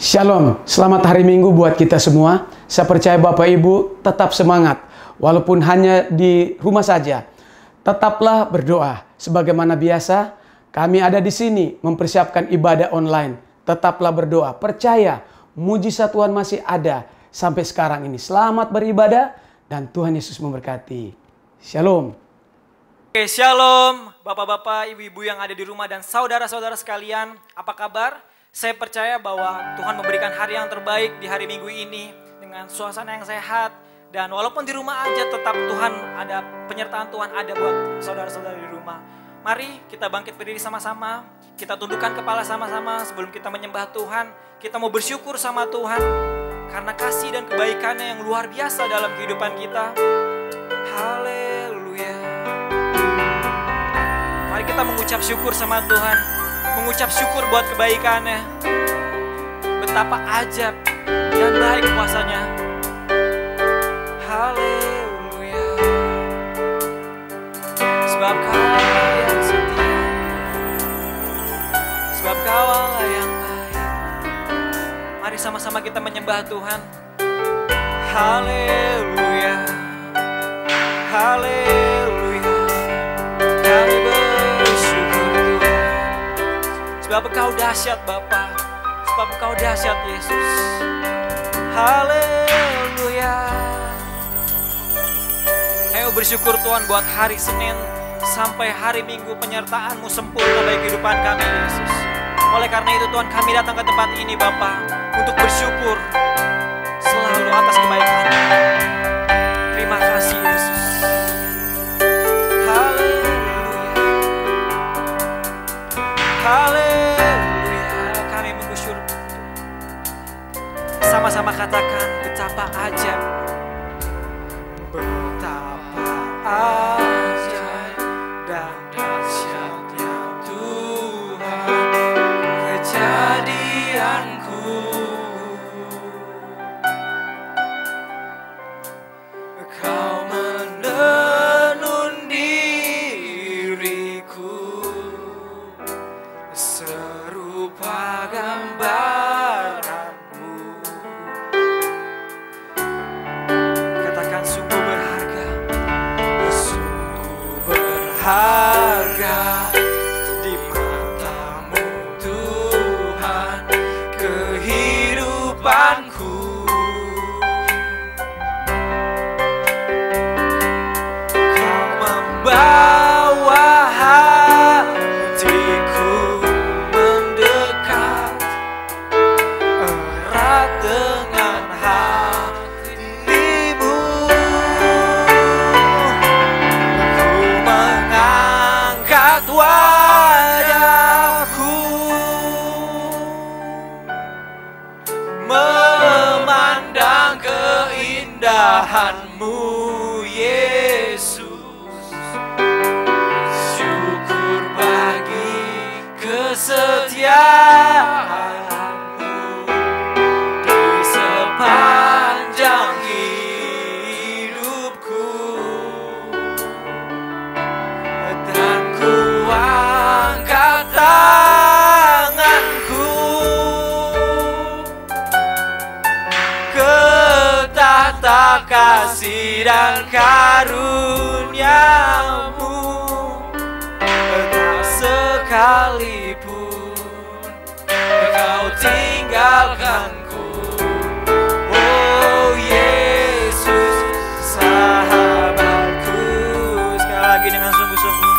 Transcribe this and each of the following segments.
Shalom, selamat hari Minggu buat kita semua. Saya percaya Bapak Ibu tetap semangat, walaupun hanya di rumah saja. Tetaplah berdoa. Sebagaimana biasa, kami ada di sini mempersiapkan ibadah online. Tetaplah berdoa, percaya mujizat Tuhan masih ada sampai sekarang ini. Selamat beribadah dan Tuhan Yesus memberkati. Shalom. Oke, shalom Bapak-bapak, Ibu-ibu yang ada di rumah dan saudara-saudara sekalian. Apa kabar? Saya percaya bahwa Tuhan memberikan hari yang terbaik di hari Minggu ini dengan suasana yang sehat. Dan walaupun di rumah aja tetap Tuhan ada, penyertaan Tuhan ada buat saudara-saudara di rumah. Mari kita bangkit berdiri sama-sama. Kita tundukkan kepala sama-sama sebelum kita menyembah Tuhan. Kita mau bersyukur sama Tuhan karena kasih dan kebaikannya yang luar biasa dalam kehidupan kita. Haleluya. Mari kita mengucap syukur sama Tuhan. Mengucap syukur buat kebaikannya. Betapa ajab dan baik kuasanya. Haleluya. Sebab Kau yang setia, sebab Kau Allah yang baik. Mari sama-sama kita menyembah Tuhan. Haleluya. Haleluya. Kami bersyukur Tuhan. Sebab Engkau dahsyat Bapa, sebab Engkau dahsyat Yesus. Haleluya. Ayo bersyukur Tuhan buat hari Senin sampai hari Minggu penyertaan-Mu sempurna bagi kehidupan kami Yesus. Oleh karena itu Tuhan, kami datang ke tempat ini Bapa untuk bersyukur selalu atas kebaikan-Mu. Terima kasih Yesus. Haleluya. Haleluya. Sama-sama katakan betapa ajaib. Betapa ajaib dan dahsyatnya Tuhan kejadianku. Kau menenun diriku serupa gambar. Harga di mata-Mu Tuhan kehidupanku. Kau membawa hatiku mendekat erat dengan hati-Mu. Wajahku memandang keindahan-Mu Yesus. Syukur bagi kesetiaan-Mu di sepanjang hidupku. Dan ku angkat tanganku ke tahta kasih dan karunia-Mu. Tak sekalipun Kau tinggalkanku, oh Yesus sahabatku. Sekali lagi dengan sungguh-sungguh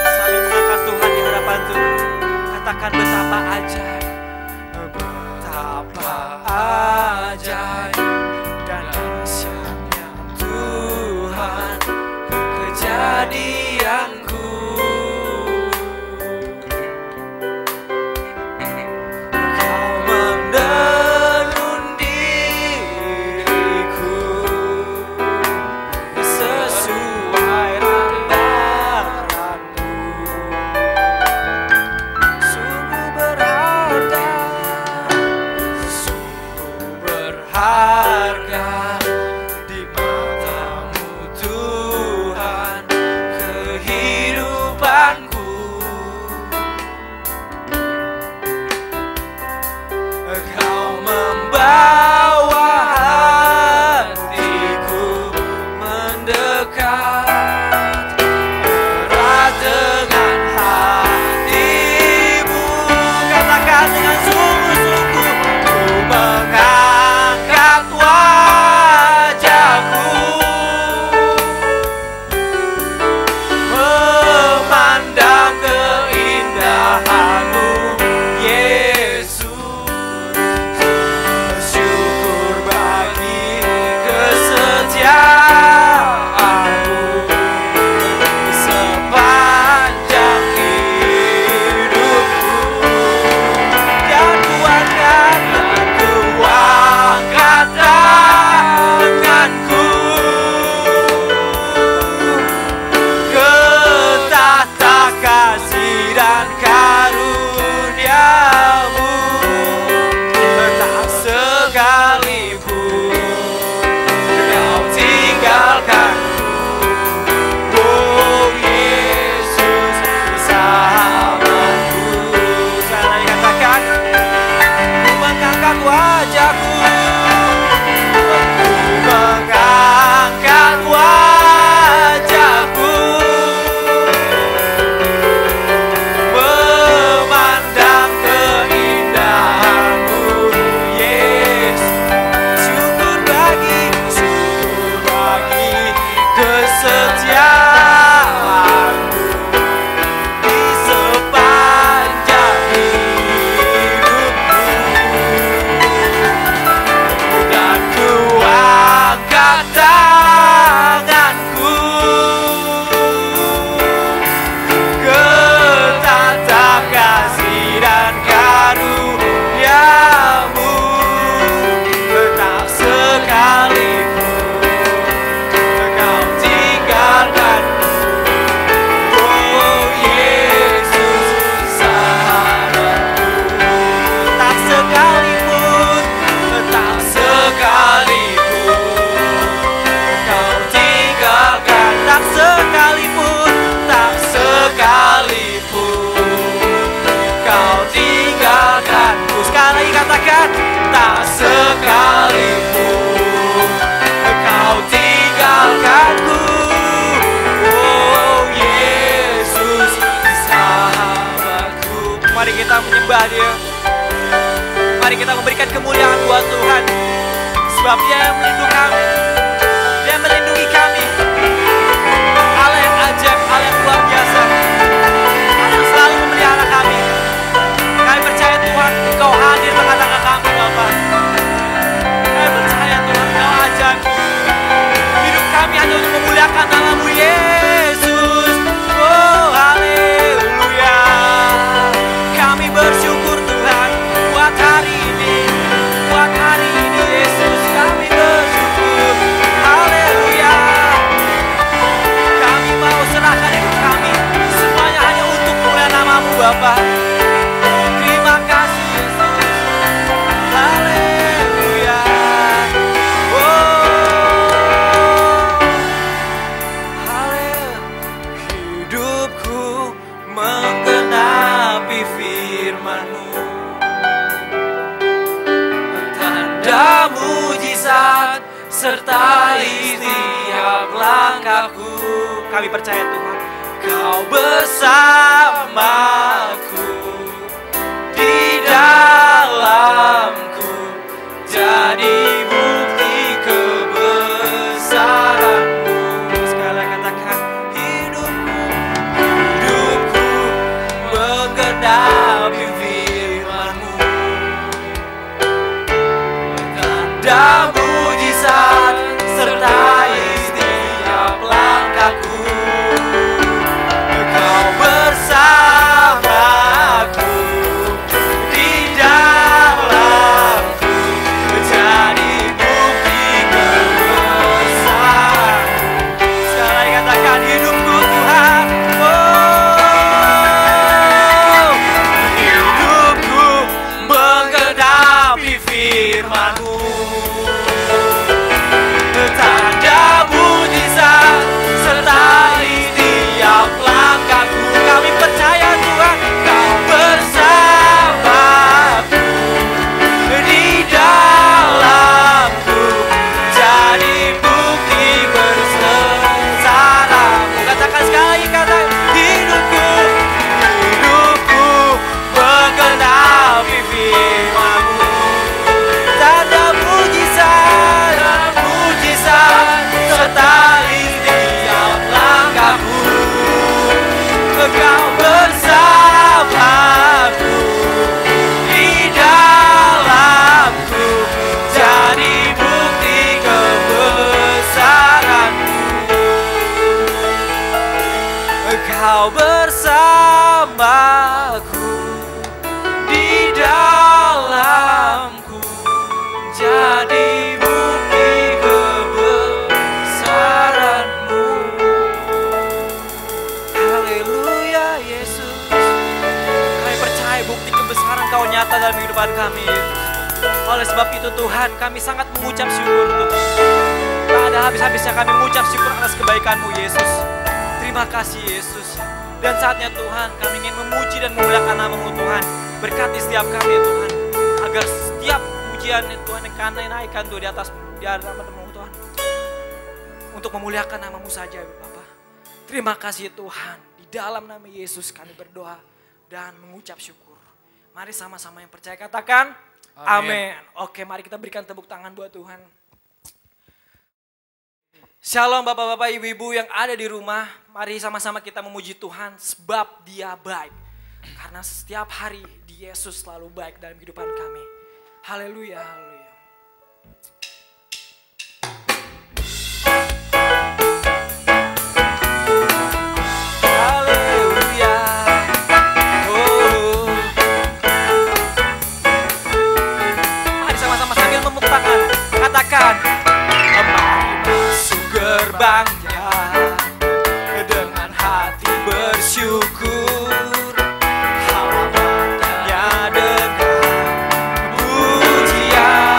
saling mengangkat Tuhan di hadapan Tuhan. Katakan betapa ajaib, betapa ajaib dan dahsyatnya Tuhan kejadianku. Kau menenun diriku sesuai rambaran-Mu. Sungguh berharga, sungguh berharga. sembah Dia. Mari kita memberikan kemuliaan buat Tuhan. Sebab Dia yang melindungi kami. Dia melindungi kami. Allah yang ajaib, Allah yang luar biasa. Allah yang selalu memelihara kami. Kami percaya Tuhan, Engkau hadir tengah-tengah kami Bapa. Kami percaya Tuhan, Engkau ajaib. Hidup kami hanya untuk memuliakan nama-Mu Yesus. Oh haleluya. Kami bersyukur Tuhan buat hari ini. Buat hari ini Yesus kami bersyukur. Haleluya. Kami mau serahkan hidup kami. Semuanya hanya untuk memuliakan nama-Mu Bapa. Terima kasih Yesus. Haleluya. Hidupku menggenapi firman-Mu. Tanda mujizat sertai setiap langkahku. Kami percaya Tuhan, Kau bersamaku, di dalamku, jadi bukti kebesaran-Mu. Sekali katakan, hidupku menggenapi firman-Mu. Tanda mujizat sertai setiap langkahku. Kau bersamaku, di dalamku, menjadi bukti kebesaran. Sekali katakan, hidupku Tuhan. Oh, hidupku menggenapi firman-Mu. Tanda mujizat sertai tiap langkahku. Kami percaya Tuhan, Kau bersamaku, di dalamku, jadi bukti bersama-Mu. Katakan sekali, kata hidupku menggenapi firman-Mu. Tanda mujizat sertai setiap langkahku. Kau bersamaku, di dalamku, jadi bukti kebesaran-Mu. Kau bersamaku, di dalamku, jadi bukti kebesaran-Mu. Haleluya Yesus. Kami percaya bukti kebesaran Kau nyata dalam kehidupan kami Yesus. Oleh sebab itu Tuhan, kami sangat mengucap syukur Tuhan. Tak ada habis-habisnya kami mengucap syukur atas kebaikan-Mu Yesus. Terima kasih Yesus. Dan saatnya Tuhan, kami ingin memuji dan memuliakan nama-Mu Tuhan. Berkati setiap kami Tuhan, agar setiap pujian Tuhan yang kami naikkan Tuhan di atas nama-Mu Tuhan, untuk memuliakan nama-Mu saja Bapa. Terima kasih Tuhan. Di dalam nama Yesus kami berdoa dan mengucap syukur. Mari sama-sama yang percaya katakan amin. Oke, mari kita berikan tepuk tangan buat Tuhan. Shalom bapak-bapak, ibu-ibu yang ada di rumah. Mari sama-sama kita memuji Tuhan sebab Dia baik. Karena setiap hari Yesus selalu baik dalam kehidupan kami. Haleluya, haleluya. Haleluya. Oh. Mari sama-sama sambil memuk tangan. Katakan, mari masuk gerbangnya dengan hati bersyukur, halamannya dengan pujian.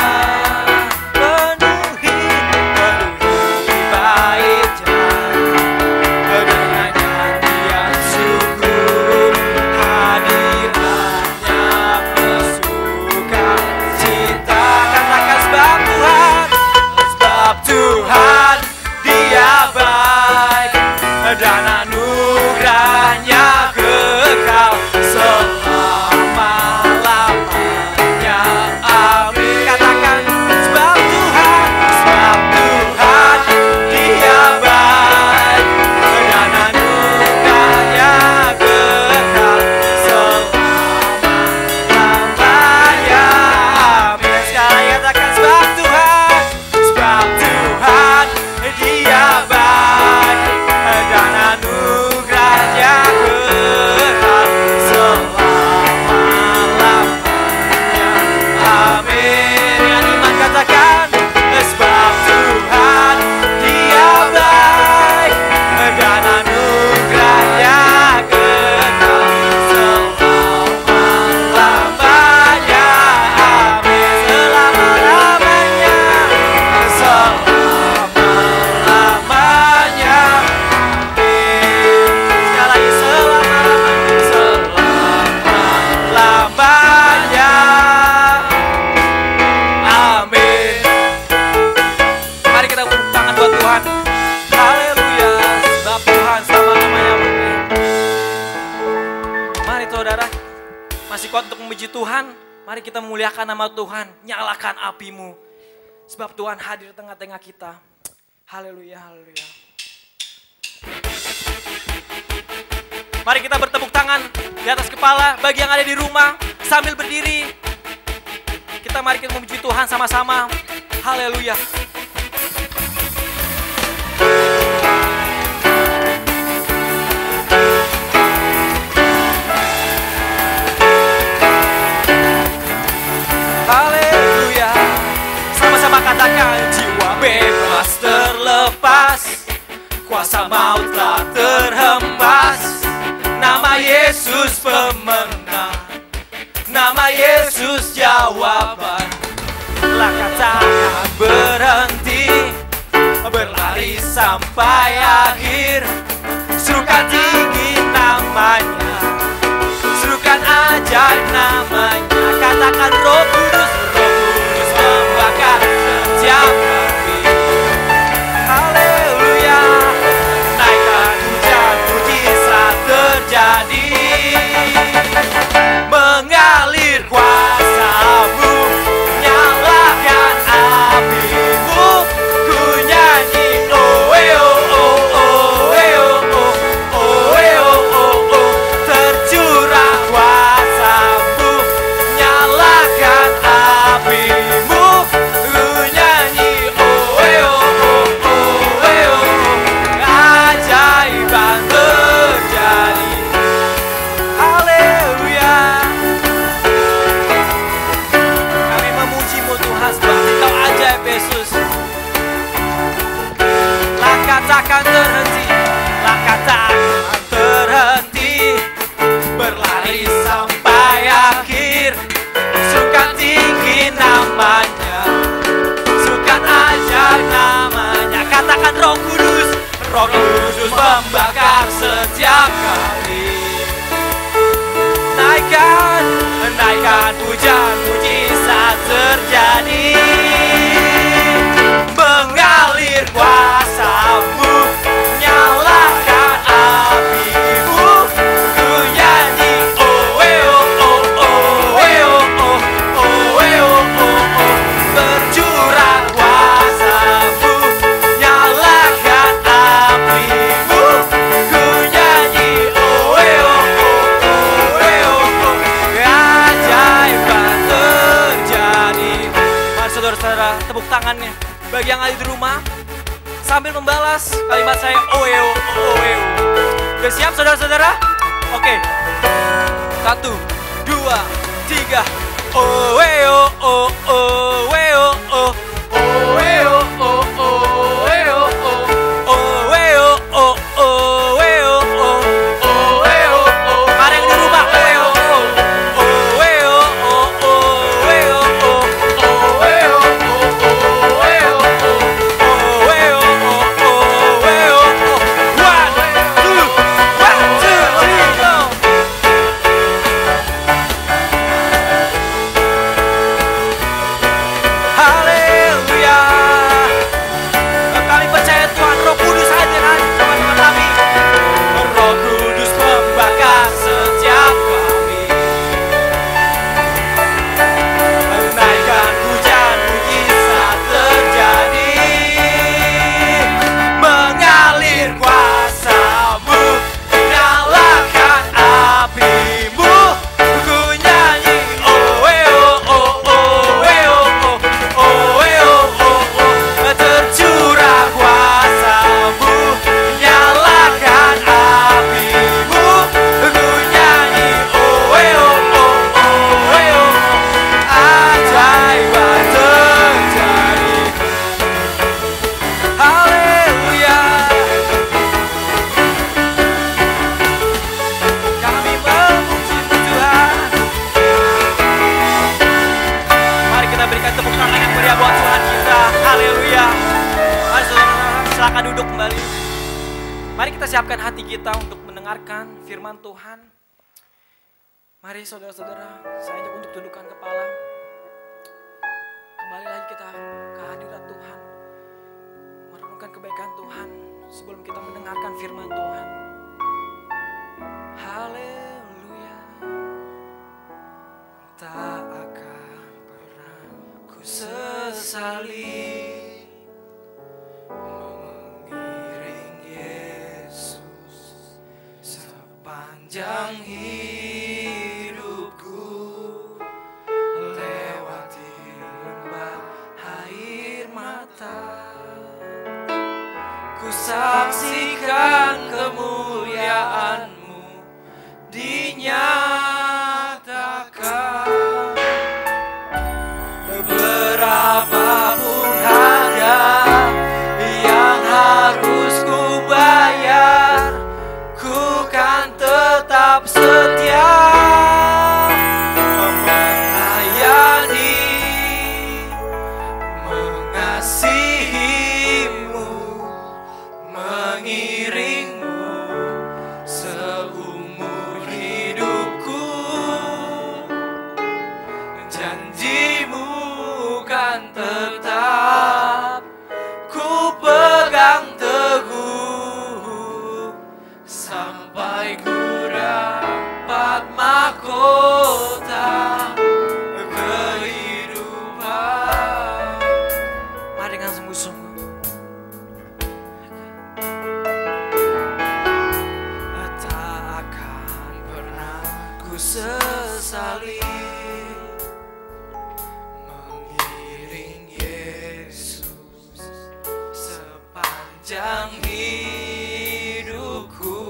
Mari saudara, masih kuat untuk memuji Tuhan. Mari kita memuliakan nama Tuhan, nyalakan apimu. Sebab Tuhan hadir di tengah-tengah kita. Haleluya, haleluya. Mari kita bertepuk tangan di atas kepala bagi yang ada di rumah sambil berdiri. Mari kita memuji Tuhan sama-sama. Haleluya. Haleluya. Sama-sama katakan, jiwa bebas terlepas, kuasa maut tak terhempas. Nama Yesus pemenang, nama Yesus jawaban. Langkah tangan berhenti, berlari sampai akhir. Serukan tinggi namanya, serukan ajaib namanya. Katakan Roh Kudus, Roh Kudus membakar setiap api. Haleluya. Naikkan hujan, mujizat terjadi. Mengalir kuasa-Mu, nyalakan api-Mu. Ku nyanyi oh oh oh oh oh oh oh oh. Tercurah kuasa-Mu, nyalakan api-Mu. Ku nyanyi oh oh oh oh. Keajaiban terjadi. Haleluya. Kami memuji-Mu Tuhan sebab Engkau ajaib Yesus. Langkah takkan terhenti, langkah takkan terhenti. Berlari sampai akhir. Sukan tinggi namanya, sukan ajaib namanya. Katakan Roh Kudus, Roh Kudus membakar setiap kali. Naikkan, naikkan hujan, mujizat terjadi. Mengalir kuasa-Mu, nyalakan api-Mu. Ku nyanyi oh oh oh oh oh oh oh oh. Tercurah kuasa-Mu, nyalakan api-Mu. Ku nyanyi oh oh oh. Keajaiban terjadi. Mari saudara-saudara, tepuk tangannya bagi yang ada di rumah sambil membalas kalimat saya oh oh oh. Udah siap saudara-saudara? Oke. 1, 2, 3. Oh oh oh oh oh oh. Oh oh oh oh oh oh. Oh oh oh oh oh. Oh oh. Mari yang di rumah oh oh. Silakan duduk kembali. Mari kita siapkan hati kita untuk mendengarkan firman Tuhan. Mari saudara-saudara, saya ajak untuk tundukkan kepala. Kembali lagi kita ke hadirat Tuhan. Merenungkan kebaikan Tuhan sebelum kita mendengarkan firman Tuhan. Haleluya. salib, mengiring Yesus sepanjang hidupku, lewati lembah air mata. Ku saksikan kemuliaan-Mu dinyatakan. Berapapun harga yang harus ku bayar, ku kan tetap setia melayani, mengasihi-Mu, mengiring-Mu seumur hidupku. Janji-Mu kan tetap ku pegang teguh sampai ku dapat mahkota kehidupan. Mari dengan sungguh-sungguh. Tak akan pernah ku sesali mengiring Yesus sepanjang hidupku,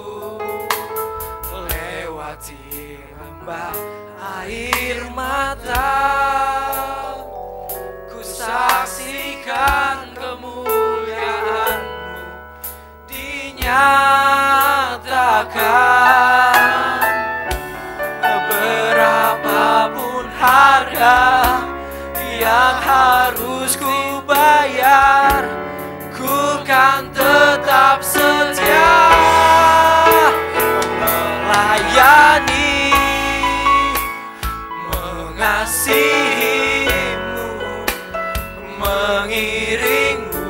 lewati lembah air mata. Ku saksikan kemuliaan-Mu dinyatakan. Berapapun harga yang harus ku bayar, ku kan tetap setia melayani, mengasihi-Mu, mengiring-Mu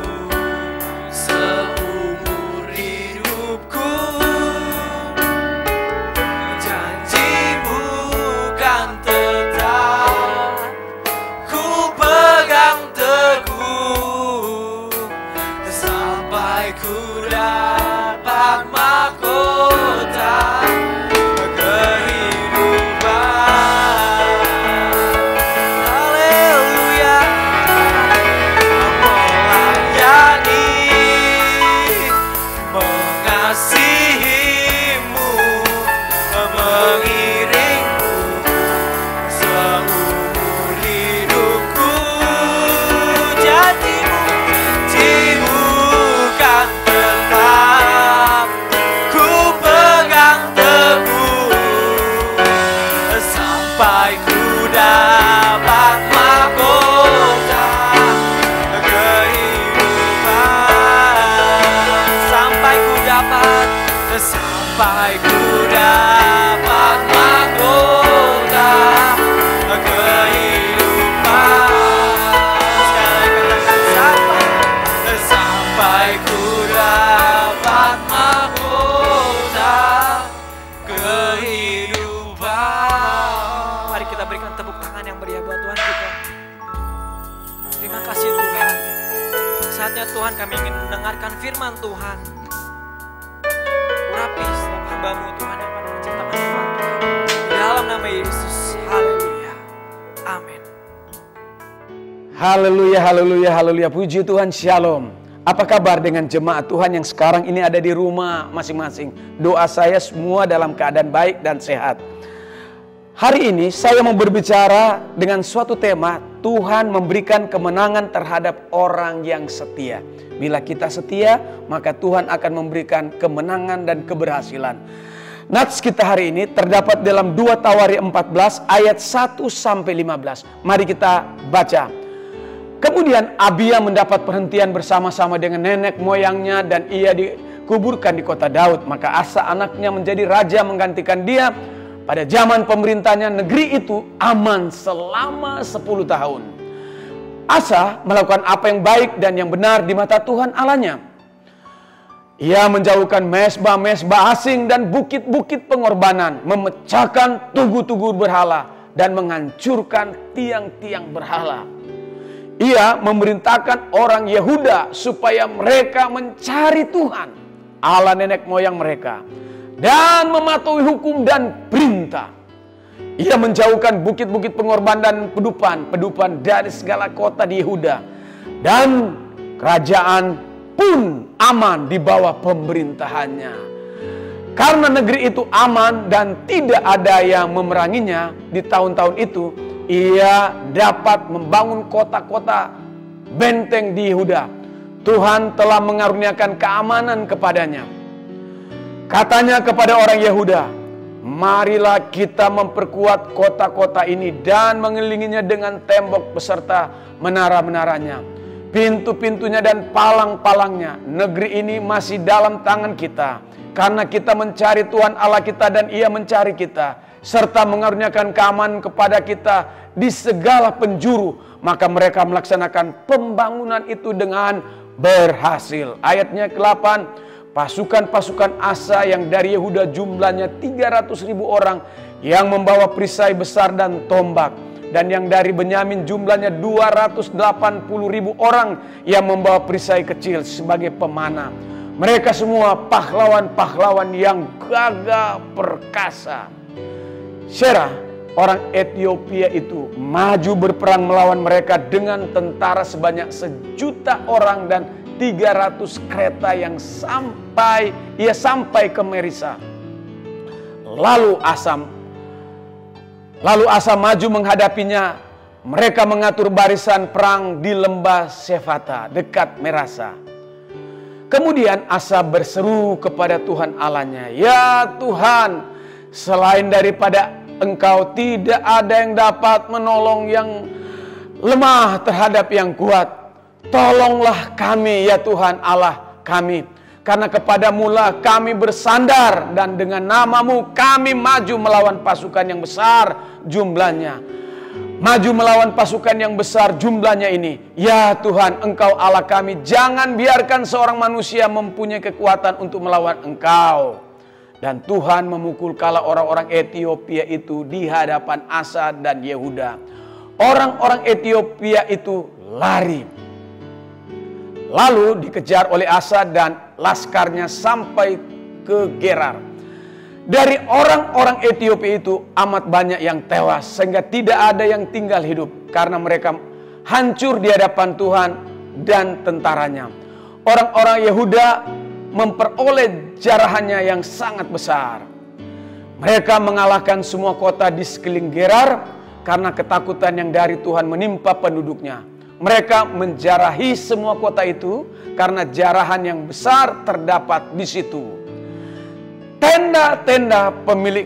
seumur hidupku. Janji-Mu kan tetap ku pegang teguh sampai ku dapat mahkota kehidupan. Haleluya. Melayani, mengasihi-Mu, mengiring-Mu seumur hidupku. Janji-Mu kan tetap ku pegang teguh sampai ku dapat mahkota kehidupan. Sampai ku dapat mahkota kehidupan. Sampai ku dapat mahkota kehidupan. Mari kita berikan tepuk tangan yang meriah buat Tuhan kita. Terima kasih Tuhan. Saatnya Tuhan kami ingin mendengarkan firman Tuhan. Urapi setiap hamba-Mu Tuhan yang akan menciptakan firman Tuhan. Di dalam nama Yesus. Haleluya. Amin. Haleluya, haleluya, haleluya. Puji Tuhan, shalom. Apa kabar dengan jemaat Tuhan yang sekarang ini ada di rumah masing-masing? Doa saya semua dalam keadaan baik dan sehat. Hari ini saya mau berbicara dengan suatu tema, Tuhan memberikan kemenangan terhadap orang yang setia. Bila kita setia, maka Tuhan akan memberikan kemenangan dan keberhasilan. Nats kita hari ini terdapat dalam 2 Tawari 14 ayat 1-15. Mari kita baca. Kemudian Abia mendapat perhentian bersama-sama dengan nenek moyangnya dan ia dikuburkan di kota Daud. Maka Asa anaknya menjadi raja menggantikan dia. Pada zaman pemerintahnya negeri itu aman selama 10 tahun. Asa melakukan apa yang baik dan yang benar di mata Tuhan Allahnya. Ia menjauhkan mesbah-mesbah asing dan bukit-bukit pengorbanan, memecahkan tugu-tugu berhala dan menghancurkan tiang-tiang berhala. Ia memerintahkan orang Yehuda supaya mereka mencari Tuhan, Allah nenek moyang mereka, dan mematuhi hukum dan perintah. Ia menjauhkan bukit-bukit pengorban dan pedupan dari segala kota di Yehuda, dan kerajaan pun aman di bawah pemerintahannya. Karena negeri itu aman dan tidak ada yang memeranginya di tahun-tahun itu, ia dapat membangun kota-kota benteng di Yehuda. Tuhan telah mengaruniakan keamanan kepadanya. Katanya kepada orang Yehuda, marilah kita memperkuat kota-kota ini dan mengelilinginya dengan tembok beserta menara-menaranya, pintu-pintunya dan palang-palangnya. Negeri ini masih dalam tangan kita, karena kita mencari Tuhan Allah kita dan Ia mencari kita, serta mengaruniakan keamanan kepada kita di segala penjuru. Maka mereka melaksanakan pembangunan itu dengan berhasil. Ayatnya ke-8, pasukan-pasukan Asa yang dari Yehuda jumlahnya 300.000 orang yang membawa perisai besar dan tombak, dan yang dari Benyamin jumlahnya 280.000 orang yang membawa perisai kecil sebagai pemanah. Mereka semua pahlawan-pahlawan yang gagah perkasa. Serah, orang Ethiopia itu maju berperang melawan mereka dengan tentara sebanyak 1.000.000 orang dan 300 kereta yang sampai ke Merisa. Lalu Asa maju menghadapinya. Mereka mengatur barisan perang di lembah Sefata dekat Merasa. Kemudian Asa berseru kepada Tuhan Allahnya, "Ya Tuhan, selain daripada Engkau tidak ada yang dapat menolong yang lemah terhadap yang kuat. Tolonglah kami ya Tuhan Allah kami, karena kepadamu-lah kami bersandar, dan dengan nama-Mu kami maju melawan pasukan yang besar jumlahnya." Maju melawan pasukan yang besar jumlahnya ini. Ya Tuhan, Engkau Allah kami, jangan biarkan seorang manusia mempunyai kekuatan untuk melawan Engkau. Dan Tuhan memukul kala orang-orang Ethiopia itu di hadapan Asa dan Yehuda. Orang-orang Ethiopia itu lari, lalu dikejar oleh Asa dan laskarnya sampai ke Gerar. Dari orang-orang Ethiopia itu amat banyak yang tewas, sehingga tidak ada yang tinggal hidup, karena mereka hancur di hadapan Tuhan dan tentaranya. Orang-orang Yehuda memperoleh jarahannya yang sangat besar. Mereka mengalahkan semua kota di sekeliling Gerar karena ketakutan yang dari Tuhan menimpa penduduknya. Mereka menjarahi semua kota itu karena jarahan yang besar terdapat di situ. Tenda-tenda pemilik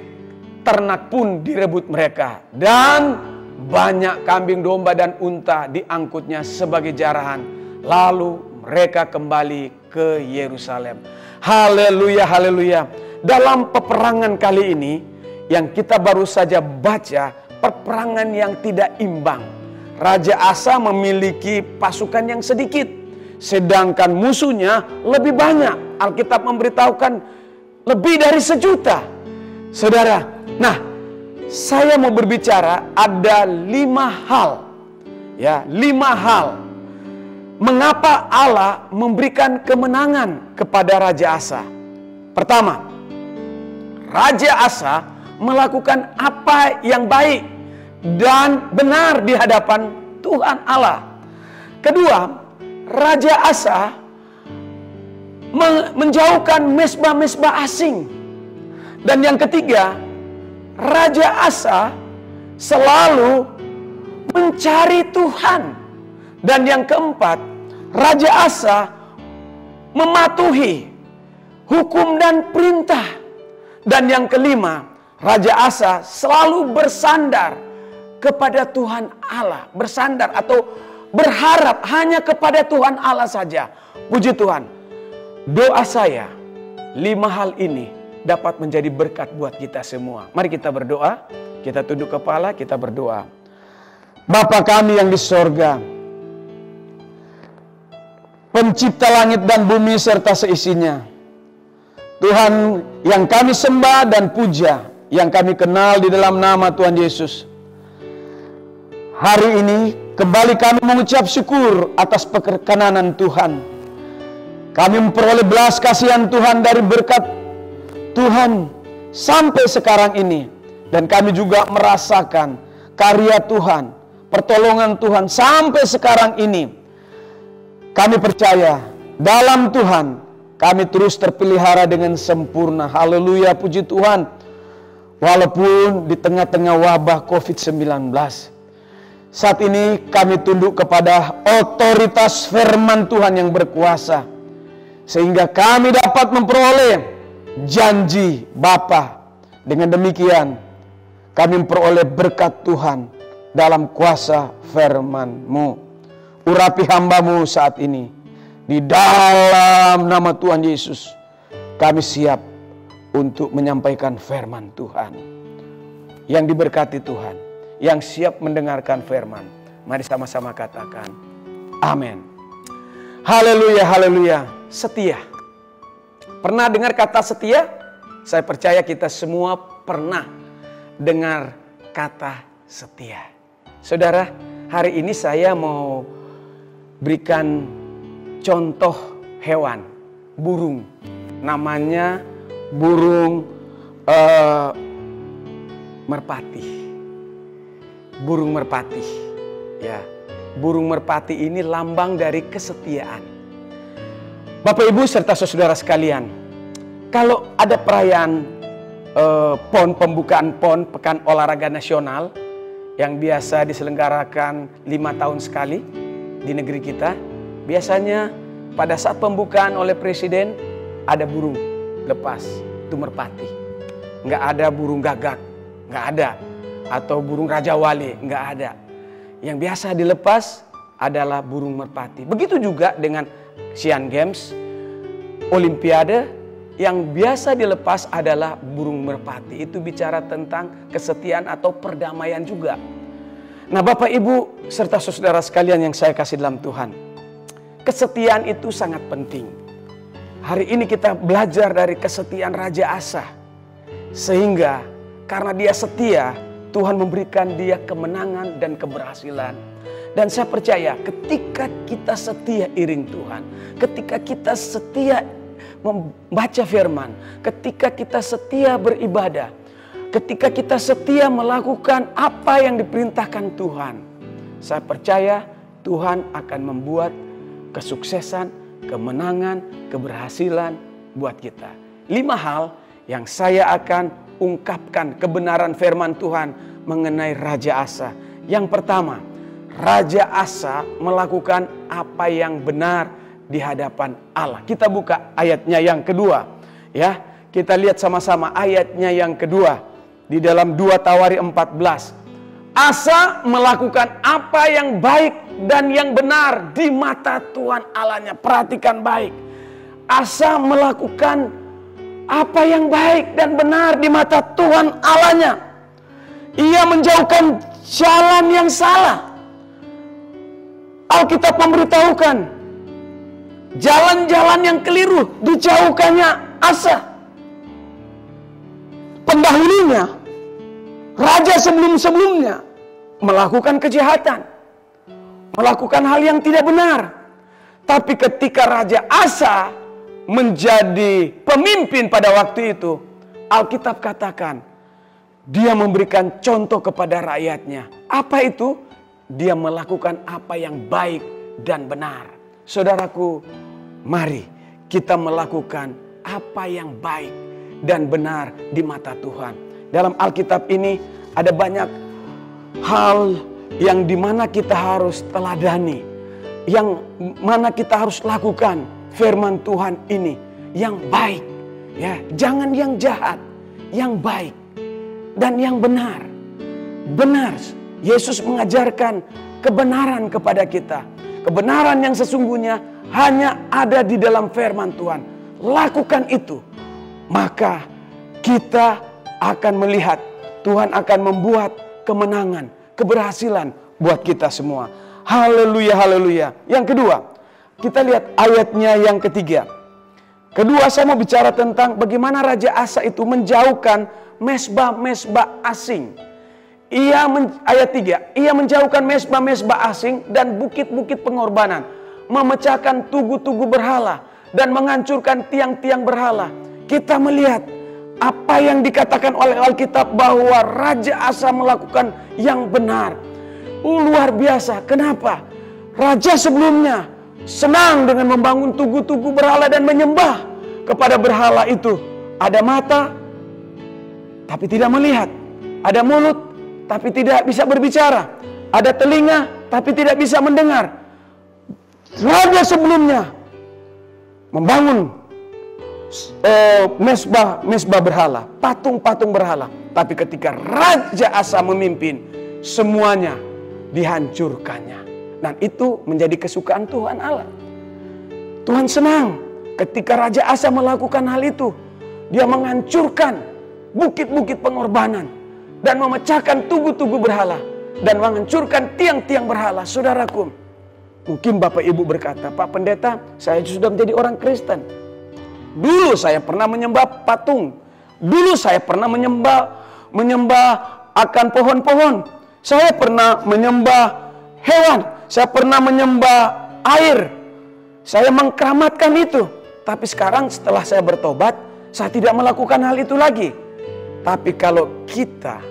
ternak pun direbut mereka, dan banyak kambing domba dan unta diangkutnya sebagai jarahan. Lalu mereka kembali ke Yerusalem. Haleluya, haleluya. Dalam peperangan kali ini yang kita baru saja baca, peperangan yang tidak imbang. Raja Asa memiliki pasukan yang sedikit, sedangkan musuhnya lebih banyak. Alkitab memberitahukan lebih dari 1.000.000. Saudara, nah, saya mau berbicara ada 5 hal. Ya, 5 hal. Mengapa Allah memberikan kemenangan kepada Raja Asa? Pertama, Raja Asa melakukan apa yang baik dan benar di hadapan Tuhan Allah. Kedua, Raja Asa menjauhkan mesbah-mesbah asing. Dan yang ketiga, Raja Asa selalu mencari Tuhan. Dan yang keempat, Raja Asa mematuhi hukum dan perintah. Dan yang kelima, Raja Asa selalu bersandar kepada Tuhan Allah. Bersandar atau berharap hanya kepada Tuhan Allah saja. Puji Tuhan. Doa saya, 5 hal ini dapat menjadi berkat buat kita semua. Mari kita berdoa. Kita tunduk kepala, kita berdoa. Bapa kami yang di sorga, Pencipta langit dan bumi serta seisinya, Tuhan yang kami sembah dan puja, yang kami kenal di dalam nama Tuhan Yesus. Hari ini Kembali kami mengucap syukur atas perkenanan Tuhan. Kami memperoleh belas kasihan Tuhan dari berkat Tuhan sampai sekarang ini. Dan kami juga merasakan karya Tuhan, pertolongan Tuhan sampai sekarang ini. Kami percaya dalam Tuhan kami terus terpelihara dengan sempurna. Haleluya, puji Tuhan. Walaupun di tengah-tengah wabah COVID-19, saat ini kami tunduk kepada otoritas firman Tuhan yang berkuasa, sehingga kami dapat memperoleh janji Bapa. Dengan demikian kami memperoleh berkat Tuhan dalam kuasa firman-Mu. Urapi hamba-Mu saat ini. Di dalam nama Tuhan Yesus, kami siap untuk menyampaikan firman Tuhan. Yang diberkati Tuhan, yang siap mendengarkan firman. Mari sama-sama katakan, amin. Haleluya, haleluya. Setia. Pernah dengar kata setia? Saya percaya kita semua pernah dengar kata setia. Saudara, hari ini saya mau berikan contoh hewan, burung. Namanya burung merpati. Burung merpati. Ya, burung merpati ini lambang dari kesetiaan. Bapak Ibu serta saudara sekalian, kalau ada perayaan PON, pembukaan PON, Pekan Olahraga Nasional, yang biasa diselenggarakan 5 tahun sekali di negeri kita, biasanya pada saat pembukaan oleh Presiden ada burung lepas, itu merpati. Nggak ada burung gagak, nggak ada. Atau burung Raja Wali, nggak ada. Yang biasa dilepas adalah burung merpati. Begitu juga dengan Asian Games, Olimpiade, yang biasa dilepas adalah burung merpati. Itu bicara tentang kesetiaan atau perdamaian juga. Nah, Bapak Ibu serta saudara sekalian yang saya kasih dalam Tuhan, kesetiaan itu sangat penting. Hari ini kita belajar dari kesetiaan Raja Asa. Sehingga karena dia setia, Tuhan memberikan dia kemenangan dan keberhasilan. Dan saya percaya ketika kita setia iring Tuhan, ketika kita setia membaca firman, ketika kita setia beribadah, ketika kita setia melakukan apa yang diperintahkan Tuhan, saya percaya Tuhan akan membuat kesuksesan, kemenangan, keberhasilan buat kita. 5 hal yang saya akan ungkapkan kebenaran firman Tuhan mengenai Raja Asa. Yang pertama, Raja Asa melakukan apa yang benar di hadapan Allah. Kita buka ayatnya yang kedua. Ya, kita lihat sama-sama ayatnya yang kedua. Di dalam 2 Tawari 14. Asa melakukan apa yang baik dan yang benar di mata Tuhan Allahnya. Perhatikan baik. Asa melakukan apa yang baik dan benar di mata Tuhan Allahnya. Ia menjauhkan jalan yang salah. Alkitab memberitahukan jalan-jalan yang keliru dijauhkannya Asa. Pendahulunya, raja sebelum-sebelumnya melakukan kejahatan, melakukan hal yang tidak benar. Tapi ketika Raja Asa menjadi pemimpin pada waktu itu, Alkitab katakan dia memberikan contoh kepada rakyatnya. Apa itu? Dia melakukan apa yang baik dan benar. Saudaraku, mari kita melakukan apa yang baik dan benar di mata Tuhan. Dalam Alkitab ini ada banyak hal yang dimana kita harus teladani, yang mana kita harus lakukan firman Tuhan ini yang baik, ya, jangan yang jahat, yang baik dan yang benar. Benar, Yesus mengajarkan kebenaran kepada kita. Kebenaran yang sesungguhnya hanya ada di dalam firman Tuhan. Lakukan itu, maka kita akan melihat Tuhan akan membuat kemenangan, keberhasilan buat kita semua. Haleluya, haleluya. Yang kedua, kita lihat ayatnya yang ketiga. Kedua, saya mau bicara tentang bagaimana Raja Asa itu menjauhkan mesbah-mesbah asing Ayat 3, ia menjauhkan mezbah-mezbah asing dan bukit-bukit pengorbanan, memecahkan tugu-tugu berhala dan menghancurkan tiang-tiang berhala. Kita melihat apa yang dikatakan oleh Alkitab bahwa Raja Asa melakukan yang benar. Luar biasa. Kenapa? Raja sebelumnya senang dengan membangun tugu-tugu berhala dan menyembah kepada berhala itu. Ada mata tapi tidak melihat, ada mulut tapi tidak bisa berbicara, ada telinga tapi tidak bisa mendengar. Raja sebelumnya membangun mezbah berhala, patung-patung berhala. Tapi ketika Raja Asa memimpin, semuanya dihancurkannya. Dan itu menjadi kesukaan Tuhan Allah. Tuhan senang ketika Raja Asa melakukan hal itu. Dia menghancurkan bukit-bukit pengorbanan dan memecahkan tugu-tugu berhala dan menghancurkan tiang-tiang berhala. Saudaraku, mungkin Bapak Ibu berkata, Pak Pendeta, saya sudah menjadi orang Kristen. Dulu saya pernah menyembah patung. Dulu saya pernah menyembah akan pohon-pohon. Saya pernah menyembah hewan. Saya pernah menyembah air. Saya mengkeramatkan itu. Tapi sekarang setelah saya bertobat, saya tidak melakukan hal itu lagi. Tapi kalau kita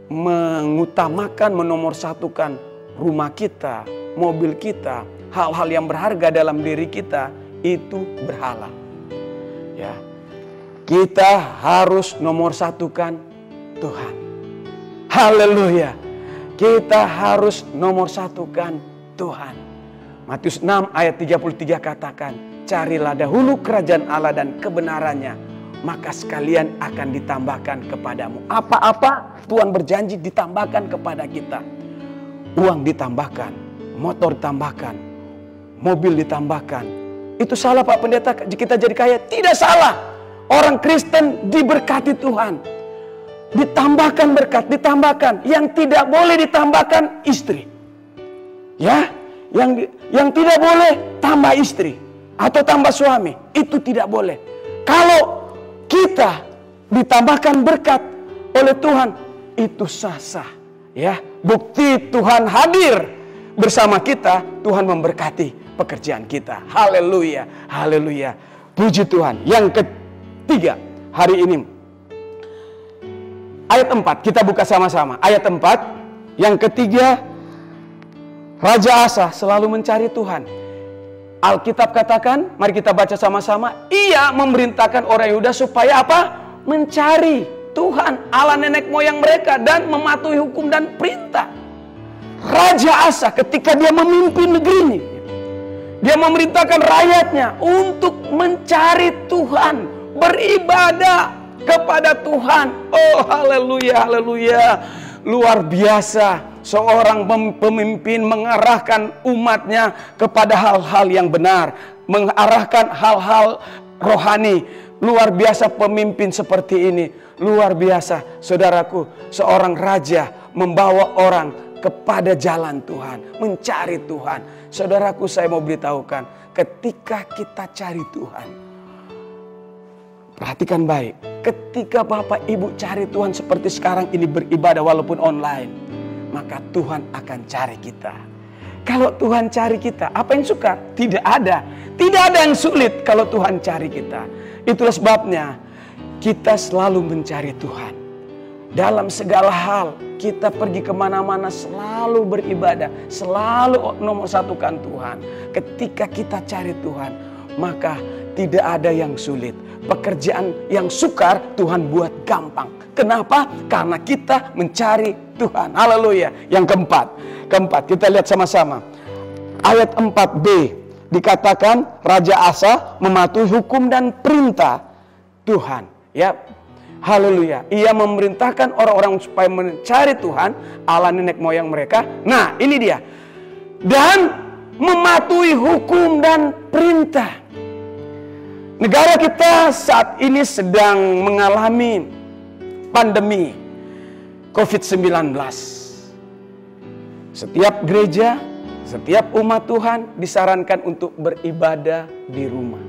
mengutamakan, menomorsatukan rumah kita, mobil kita, hal-hal yang berharga dalam diri kita, itu berhala. Ya, kita harus nomorsatukan Tuhan. Haleluya. Kita harus nomorsatukan Tuhan. Matius 6 ayat 33 katakan, carilah dahulu kerajaan Allah dan kebenarannya, maka sekalian akan ditambahkan kepadamu. Apa-apa Tuhan berjanji ditambahkan kepada kita. Uang ditambahkan, motor ditambahkan, mobil ditambahkan. Itu salah Pak Pendeta kita jadi kaya? Tidak salah. Orang Kristen diberkati Tuhan. Ditambahkan berkat, ditambahkan. Yang tidak boleh ditambahkan istri. Ya, yang tidak boleh tambah istri atau tambah suami. Itu tidak boleh. Kalau kita ditambahkan berkat oleh Tuhan, itu sah-sah. Ya, bukti Tuhan hadir bersama kita, Tuhan memberkati pekerjaan kita. Haleluya, haleluya. Puji Tuhan. Yang ketiga, hari ini ayat 4, kita buka sama-sama. Ayat 4, yang ketiga, Raja Asa selalu mencari Tuhan. Alkitab katakan, mari kita baca sama-sama. Ia memerintahkan orang Yehuda supaya apa? Mencari Tuhan, Allah nenek moyang mereka, dan mematuhi hukum dan perintah. Raja Asa ketika dia memimpin negeri ini, dia memerintahkan rakyatnya untuk mencari Tuhan, beribadah kepada Tuhan. Oh haleluya, haleluya. Luar biasa. Seorang pemimpin mengarahkan umatnya kepada hal-hal yang benar, mengarahkan hal-hal rohani. Luar biasa pemimpin seperti ini. Luar biasa, saudaraku. Seorang raja membawa orang kepada jalan Tuhan, mencari Tuhan. Saudaraku, saya mau beritahukan, ketika kita cari Tuhan, perhatikan baik. Ketika Bapak Ibu cari Tuhan seperti sekarang ini beribadah walaupun online, maka Tuhan akan cari kita. Kalau Tuhan cari kita, apa yang sukar? Tidak ada. Tidak ada yang sulit kalau Tuhan cari kita. Itulah sebabnya kita selalu mencari Tuhan. Dalam segala hal, kita pergi kemana-mana selalu beribadah. Selalu nomor satukan Tuhan. Ketika kita cari Tuhan, maka tidak ada yang sulit. Pekerjaan yang sukar Tuhan buat gampang. Kenapa? Karena kita mencari Tuhan. Haleluya. Yang keempat kita lihat sama-sama. Ayat 4b dikatakan Raja Asa mematuhi hukum dan perintah Tuhan. Ya, haleluya. Ia memerintahkan orang-orang supaya mencari Tuhan, Allah nenek moyang mereka. Nah, ini dia. Dan mematuhi hukum dan perintah. Negara kita saat ini sedang mengalami pandemi COVID-19. Setiap gereja, setiap umat Tuhan disarankan untuk beribadah di rumah.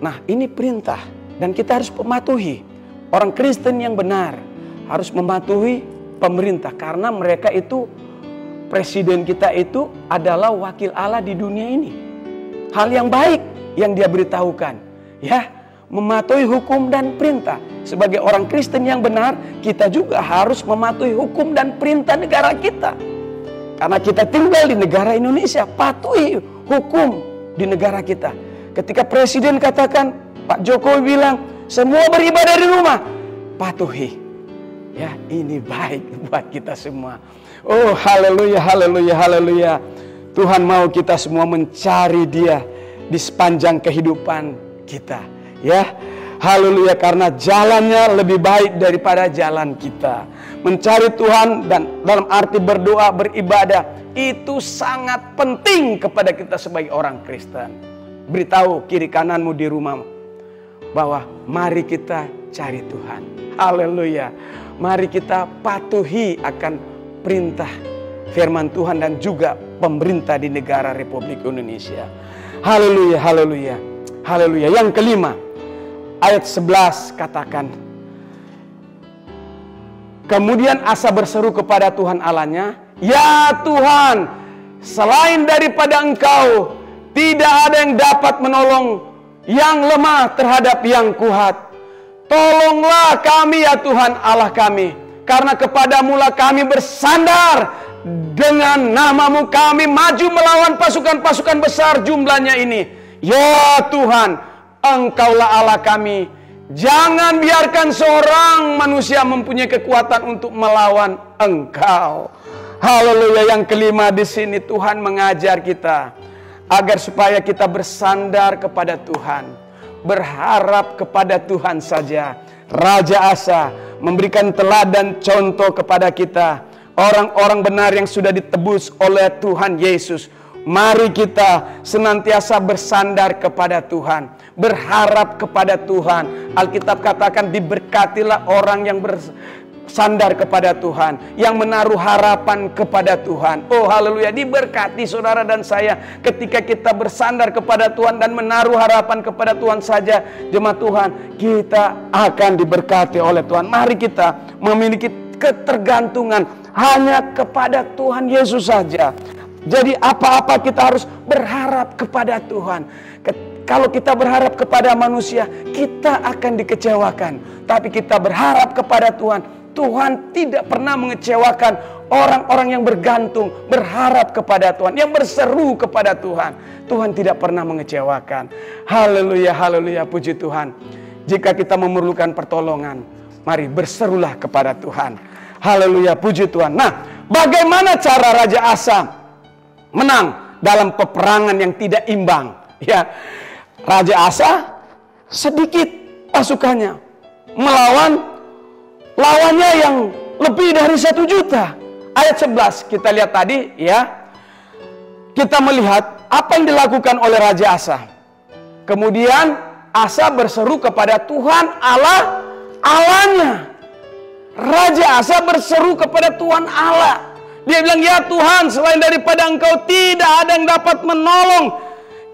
Nah, ini perintah dan kita harus mematuhi. Orang Kristen yang benar harus mematuhi pemerintah. Karena mereka itu, presiden kita itu adalah wakil Allah di dunia ini. Hal yang baik yang dia beritahukan, ya, mematuhi hukum dan perintah. Sebagai orang Kristen yang benar, kita juga harus mematuhi hukum dan perintah negara kita. Karena kita tinggal di negara Indonesia, patuhi hukum di negara kita. Ketika presiden katakan, Pak Jokowi bilang, semua beribadah di rumah, patuhi. Ya, ini baik buat kita semua. Oh, haleluya, haleluya, haleluya. Tuhan mau kita semua mencari Dia di sepanjang kehidupan kita. Ya, haleluya, karena jalannya lebih baik daripada jalan kita. Mencari Tuhan dan dalam arti berdoa, beribadah, itu sangat penting kepada kita sebagai orang Kristen. Beritahu kiri kananmu di rumahmu bahwa mari kita cari Tuhan. Haleluya. Mari kita patuhi akan perintah firman Tuhan dan juga pemerintah di negara Republik Indonesia. Haleluya, haleluya, haleluya. Yang kelima, ayat 11 katakan, kemudian Asa berseru kepada Tuhan Allahnya, ya Tuhan, selain daripada Engkau, tidak ada yang dapat menolong yang lemah terhadap yang kuat. Tolonglah kami ya Tuhan Allah kami, karena kepadamulah kami bersandar. Dengan namamu kami maju melawan pasukan-pasukan besar jumlahnya ini. Ya Tuhan, Engkaulah Allah kami. Jangan biarkan seorang manusia mempunyai kekuatan untuk melawan Engkau. Haleluya. Yang kelima di sini Tuhan mengajar kita agar supaya kita bersandar kepada Tuhan, berharap kepada Tuhan saja. Raja Asa memberikan teladan contoh kepada kita, orang-orang benar yang sudah ditebus oleh Tuhan Yesus. Mari kita senantiasa bersandar kepada Tuhan, berharap kepada Tuhan. Alkitab katakan diberkatilah orang yang bersandar kepada Tuhan, yang menaruh harapan kepada Tuhan. Oh haleluya, diberkati saudara dan saya ketika kita bersandar kepada Tuhan dan menaruh harapan kepada Tuhan saja. Jemaat Tuhan, kita akan diberkati oleh Tuhan. Mari kita memiliki ketergantungan hanya kepada Tuhan Yesus saja. Jadi apa-apa kita harus berharap kepada Tuhan. Kalau kita berharap kepada manusia, kita akan dikecewakan. Tapi kita berharap kepada Tuhan, Tuhan tidak pernah mengecewakan orang-orang yang bergantung, berharap kepada Tuhan, yang berseru kepada Tuhan. Tuhan tidak pernah mengecewakan. Haleluya, haleluya, puji Tuhan. Jika kita memerlukan pertolongan, mari berserulah kepada Tuhan. Haleluya, puji Tuhan. Nah, bagaimana cara Raja Asa menang dalam peperangan yang tidak imbang? Ya, Raja Asa sedikit pasukannya melawan lawannya yang lebih dari 1 juta. Ayat 11 kita lihat tadi, ya. Kita melihat apa yang dilakukan oleh Raja Asa. Kemudian Asa berseru kepada Tuhan Allahnya. Raja Asa berseru kepada Tuhan Allah. Dia bilang, ya Tuhan, selain daripada Engkau tidak ada yang dapat menolong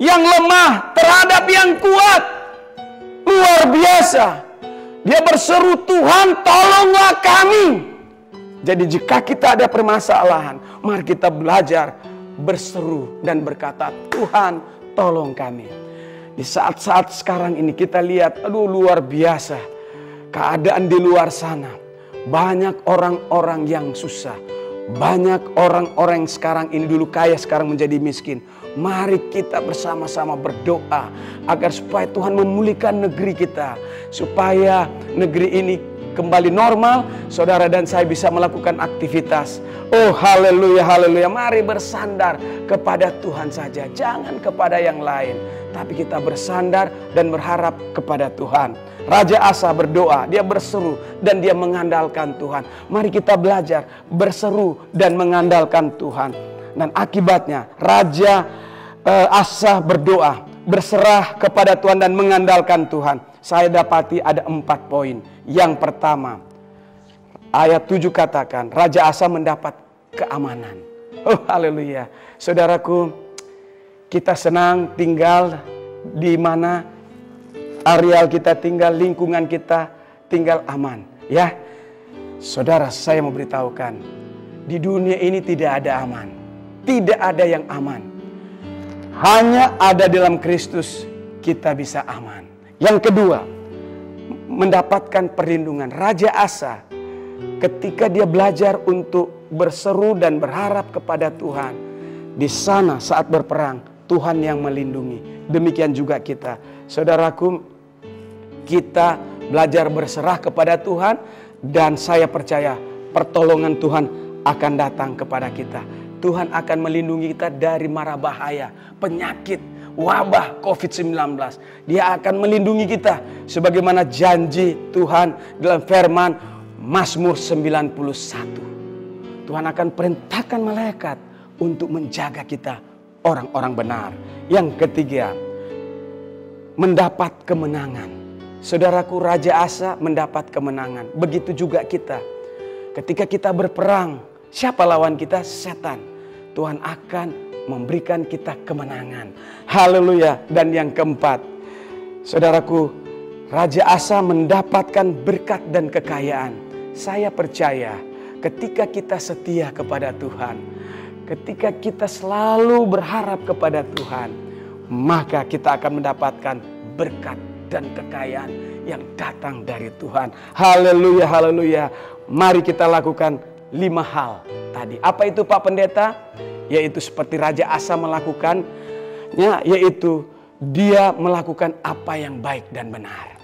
yang lemah terhadap yang kuat. Luar biasa. Dia berseru, Tuhan tolonglah kami. Jadi jika kita ada permasalahan, mari kita belajar berseru dan berkata, Tuhan tolong kami. Di saat-saat sekarang ini kita lihat, aduh luar biasa. Keadaan di luar sana. Banyak orang-orang yang susah. Banyak orang-orang yang sekarang ini dulu kaya sekarang menjadi miskin. Mari kita bersama-sama berdoa agar supaya Tuhan memulihkan negeri kita. Supaya negeri ini kembali normal, saudara dan saya bisa melakukan aktivitas. Oh haleluya, haleluya. Mari bersandar kepada Tuhan saja. Jangan kepada yang lain. Tapi kita bersandar dan berharap kepada Tuhan. Raja Asa berdoa, dia berseru dan dia mengandalkan Tuhan. Mari kita belajar berseru dan mengandalkan Tuhan. Dan akibatnya Raja Asa berdoa, berserah kepada Tuhan dan mengandalkan Tuhan. Saya dapati ada 4 poin. Yang pertama, ayat 7 katakan, Raja Asa mendapat keamanan. Oh haleluya. Saudaraku, kita senang tinggal di mana areal kita tinggal, lingkungan kita tinggal aman, ya. Saudara, saya mau beritahukan, di dunia ini tidak ada aman. Tidak ada yang aman. Hanya ada dalam Kristus kita bisa aman. Yang kedua, mendapatkan perlindungan. Raja Asa ketika dia belajar untuk berseru dan berharap kepada Tuhan, di sana saat berperang Tuhan yang melindungi. Demikian juga kita. Saudaraku, kita belajar berserah kepada Tuhan, dan saya percaya pertolongan Tuhan akan datang kepada kita. Tuhan akan melindungi kita dari mara bahaya, penyakit, wabah COVID-19. Dia akan melindungi kita sebagaimana janji Tuhan dalam firman Mazmur 91. Tuhan akan perintahkan malaikat untuk menjaga kita, orang-orang benar. Yang ketiga, mendapat kemenangan. Saudaraku, Raja Asa mendapat kemenangan. Begitu juga kita. Ketika kita berperang, siapa lawan kita? Setan. Tuhan akan memberikan kita kemenangan. Haleluya. Dan yang keempat, saudaraku, Raja Asa mendapatkan berkat dan kekayaan. Saya percaya ketika kita setia kepada Tuhan, ketika kita selalu berharap kepada Tuhan, maka kita akan mendapatkan berkat dan kekayaan yang datang dari Tuhan. Haleluya, haleluya. Mari kita lakukan 5 hal tadi. Apa itu Pak Pendeta? Yaitu seperti Raja Asa melakukannya, yaitu dia melakukan apa yang baik dan benar.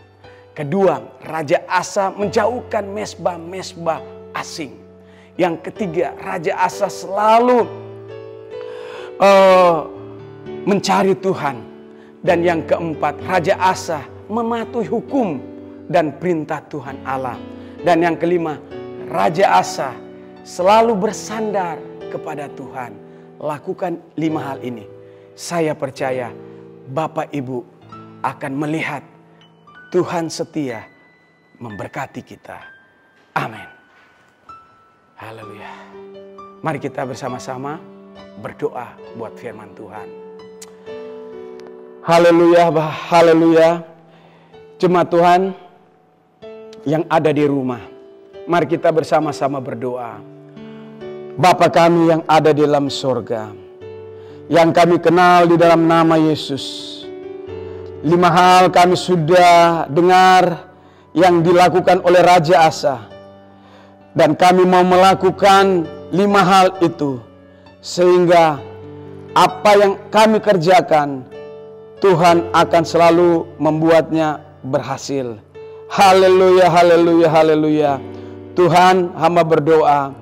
Kedua, Raja Asa menjauhkan mesbah-mesbah asing. Yang ketiga, Raja Asa selalu mencari Tuhan. Dan yang keempat, Raja Asa mematuhi hukum dan perintah Tuhan Allah. Dan yang kelima, Raja Asa selalu bersandar kepada Tuhan. Lakukan 5 hal ini. Saya percaya Bapak Ibu akan melihat Tuhan setia memberkati kita. Amin. Haleluya. Mari kita bersama-sama berdoa buat firman Tuhan. Haleluya, haleluya. Jemaat Tuhan yang ada di rumah, mari kita bersama-sama berdoa. Bapa kami yang ada di dalam sorga, yang kami kenal di dalam nama Yesus. 5 hal kami sudah dengar yang dilakukan oleh Raja Asa. Dan kami mau melakukan 5 hal itu. Sehingga apa yang kami kerjakan, Tuhan akan selalu membuatnya berhasil. Haleluya, haleluya, haleluya. Tuhan, hamba berdoa,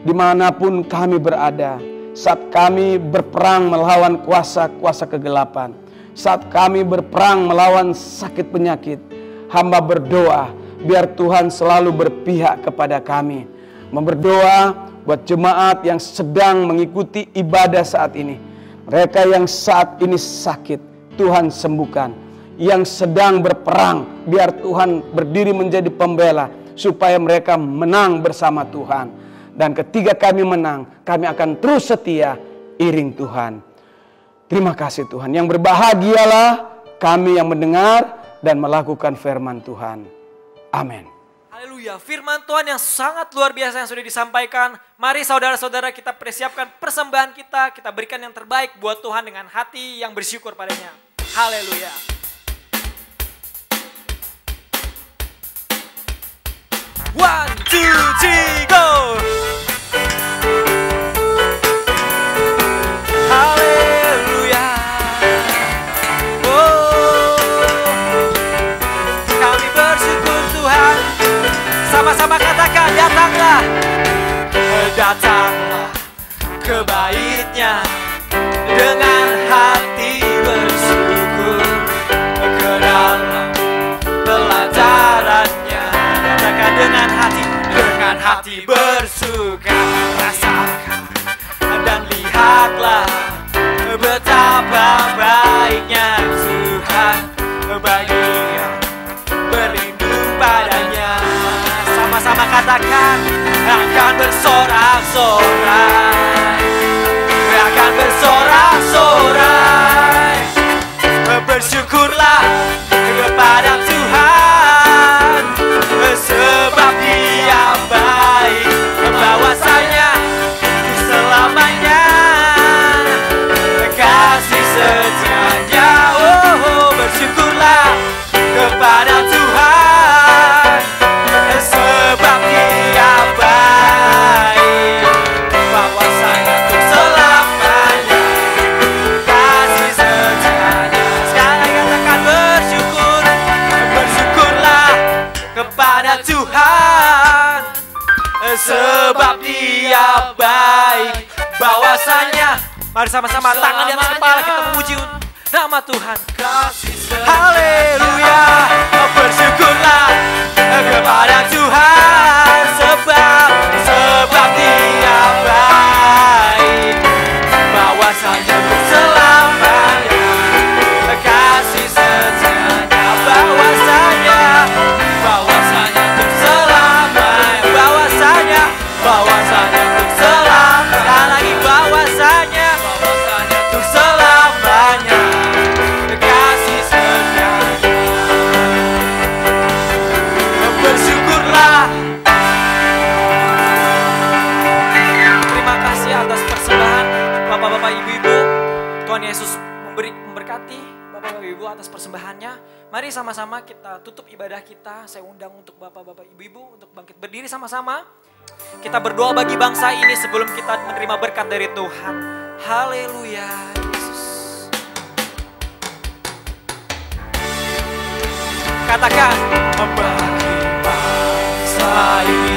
dimanapun kami berada, saat kami berperang melawan kuasa-kuasa kegelapan, saat kami berperang melawan sakit penyakit, hamba berdoa, biar Tuhan selalu berpihak kepada kami. Berdoa buat jemaat yang sedang mengikuti ibadah saat ini. Mereka yang saat ini sakit, Tuhan sembuhkan. Yang sedang berperang, biar Tuhan berdiri menjadi pembela, supaya mereka menang bersama Tuhan. Dan ketika kami menang, kami akan terus setia iring Tuhan. Terima kasih Tuhan. Yang berbahagialah kami yang mendengar dan melakukan firman Tuhan. Amin. Haleluya, firman Tuhan yang sangat luar biasa yang sudah disampaikan. Mari saudara-saudara kita persiapkan persembahan kita berikan yang terbaik buat Tuhan dengan hati yang bersyukur padanya. Haleluya. One, two, three, go! Haleluya. Oh, kami bersyukur Tuhan. Sama-sama katakan, datanglah. Datanglah ke bait-Nya dengan hati bersyukur, ke dalam pelajaran-Nya. Katakan dengan hati bersuka, rasakan dan lihatlah betapa baiknya Tuhan bagi yang berlindung padanya. Sama-sama katakan, akan bersorak-sorai, akan bersorak-sorai. Bersyukurlah kepada Tuhan, sebab Dia baik. sebab Dia baik. Bahwasanya, mari sama-sama tangan di atas kepala kita memuji nama Tuhan. Haleluya, bersyukurlah kepada Tuhan sebab Dia baik. Bahwasanya untuk selamanya kasih setianya. Bahwasanya untuk selamanya. Bahwasanya untuk selamanya. Sekali lagi, bahwasanya untuk selamanya kasih setianya. Bersyukurlah. Terima kasih atas persembahan Bapak-bapak, Ibu-ibu. Tuhan Yesus memberkati Bapak-bapak, Ibu atas persembahannya. Mari sama-sama kita tutup ibadah kita. Saya undang untuk Bapak-bapak, Ibu-ibu untuk bangkit berdiri sama-sama. Kita berdoa bagi bangsa ini sebelum kita menerima berkat dari Tuhan. Haleluya, Yesus. Katakan, bagi bangsa ini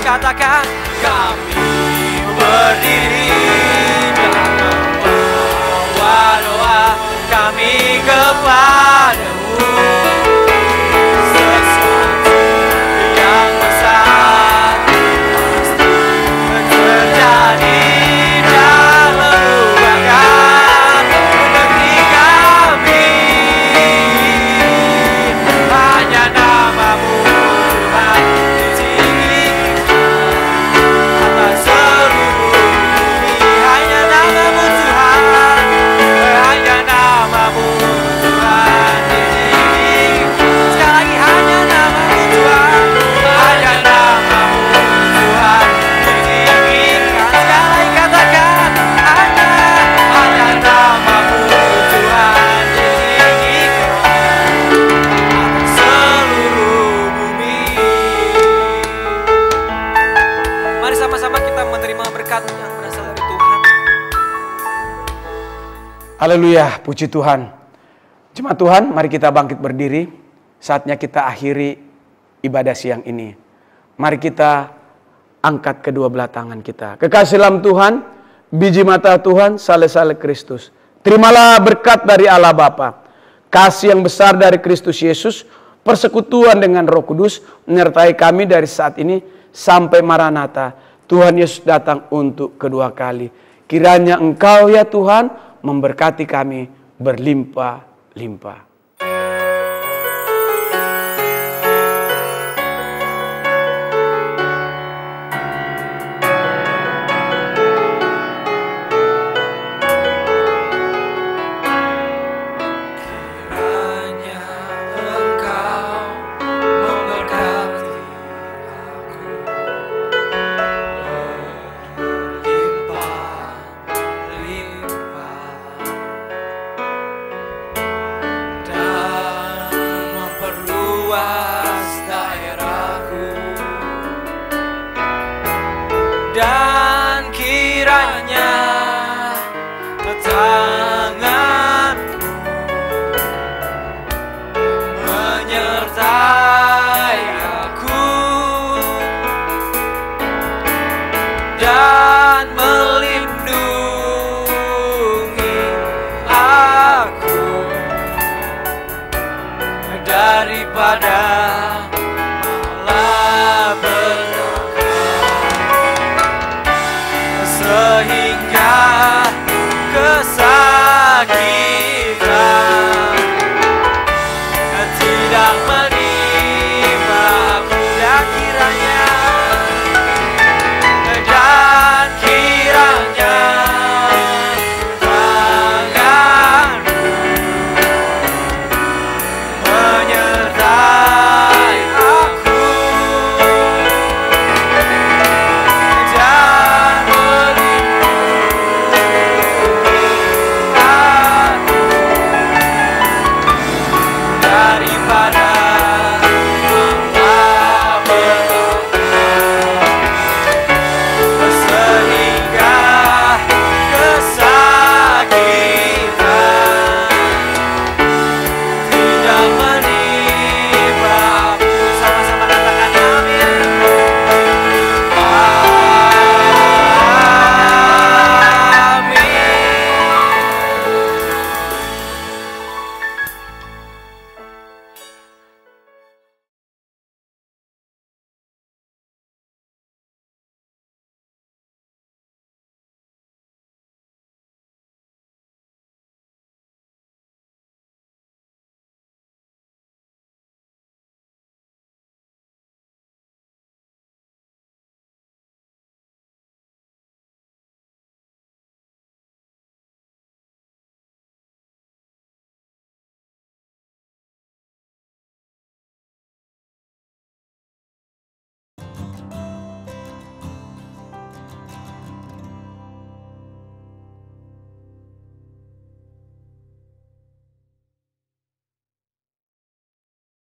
katakan, kami berdiri dan membawa doa kami kepadamu. Sesuatu yang besar pasti terjadi dan mengubahkan negeri kami. Hanya nama-Mu Tuhan ditinggikan atas seluruh bumi. Hanya nama-Mu Tuhan, hanya nama-Mu Tuhan ditinggikan. Sekali lagi, hanya nama-Mu Tuhan, hanya nama-Mu Tuhan ditinggikan. Sekali lagi katakan, hanya nama-Mu Tuhan ditinggikan atas seluruh bumi. Mari sama-sama kita menerima berkat yang berasal dari Tuhan. Haleluya, puji Tuhan. Jemaat Tuhan, mari kita bangkit berdiri. Saatnya kita akhiri ibadah siang ini. Mari kita angkat kedua belah tangan kita. Kekasih dalam Tuhan, biji mata Tuhan, saleh-saleh Kristus. Terimalah berkat dari Allah Bapa, kasih yang besar dari Kristus Yesus, persekutuan dengan Roh Kudus menyertai kami dari saat ini sampai Maranatha. Tuhan Yesus datang untuk kedua kali. Kiranya Engkau ya Tuhan memberkati kami berlimpah-limpah. Kiranya Engkau memberkati aku berlimpah-limpah dan memperluas daerahku, dan kiranya tangan menyertai aku dan melindungi aku daripada malapetaka, sehingga